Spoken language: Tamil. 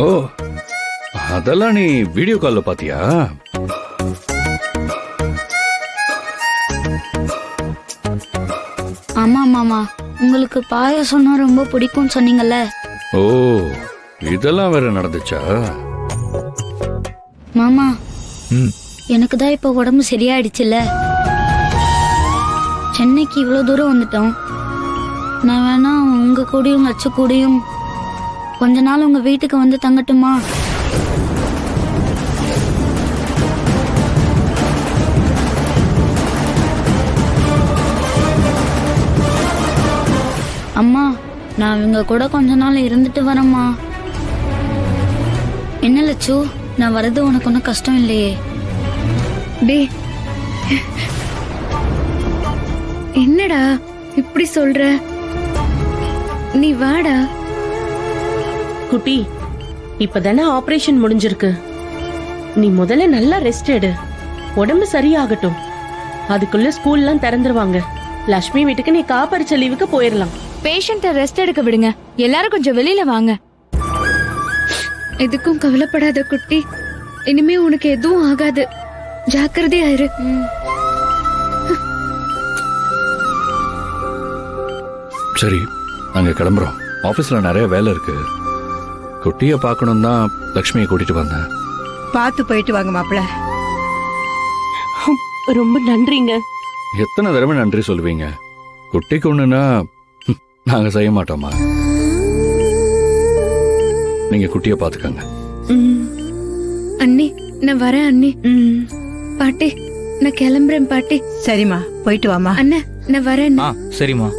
ஓ, அதெல்லாம் நீ வீடியோ கால்ல பாத்தியா? ஆமா மாமா, உங்களுக்கு பாயாசம்னா ரொம்ப பிடிக்கும்னு சொன்னீங்கல்ல. ஓ, இதெல்லாம் வேற நடந்துச்சா? மாமா, ம், எனக்கு தான் இப்ப உடம்பு சரியாயிடுச்சுல்ல. சென்னைக்கு இவ்வளவு தூரம் வந்துட்டோம். நான் வேணா உங்க கூடயும் லட்ச கூடயும் கொஞ்ச நாள் உங்க வீட்டுக்கு வந்து தங்கட்டுமா? அம்மா, நான் இவங்க கூட கொஞ்ச நாள் இருந்துட்டு வரேம்மா. என்ன லட்சு, நான் வர்றது உனக்கு ஒன்றும் கஷ்டம் இல்லையே? டேய், என்னடா இப்படி சொல்ற? நீ வாடா. குட்டி, இப்பதானே ஆபரேஷன் முடிஞ்சிருக்கு. நீ முதல்ல நல்லா ரெஸ்ட் எடு, உடம்பு சரியாகட்டும். அதுக்குள்ள ஸ்கூல்லாம் திறந்துருவாங்க. லட்சுமி வீட்டுக்கு நீ காப்பரிச்ச லீவுக்கு போயிடலாம். பேஷண்ட ரெஸ்ட் எடுக்க விடுங்க. எல்லாரும் கொஞ்சம் வெளியில வாங்க. எதுக்கும் கவலைப்படாத குட்டி. இனிமே உனக்கு எதுவும் ஆகாது. ஜாக்கிரதையா இரு. சரி, நாங்க கிளம்புறோம். ஆபீஸ்ல நிறைய வேலை இருக்கு. குட்டிய பார்க்கணும் தான் லக்ஷ்மியை கூட்டிட்டு வந்தேன். பார்த்து போயிட்டு வாங்க மாப்பிள்ள. ரொம்ப நன்றிங்க. எத்தனை தடவை நன்றி சொல்லுவீங்க? குட்டிக்கு ஒண்ணுன்னா நாங்க செய்ய மாட்டோமா? நீங்க குட்டிய பாத்துக்கங்க. அண்ணி, நான் வரேன் அண்ணி. பாட்டி, நான் கிளம்புறேன் பாட்டி. சரிம்மா, போயிட்டு வாமா. அண்ணா, நான் வரேன். சரிம்மா.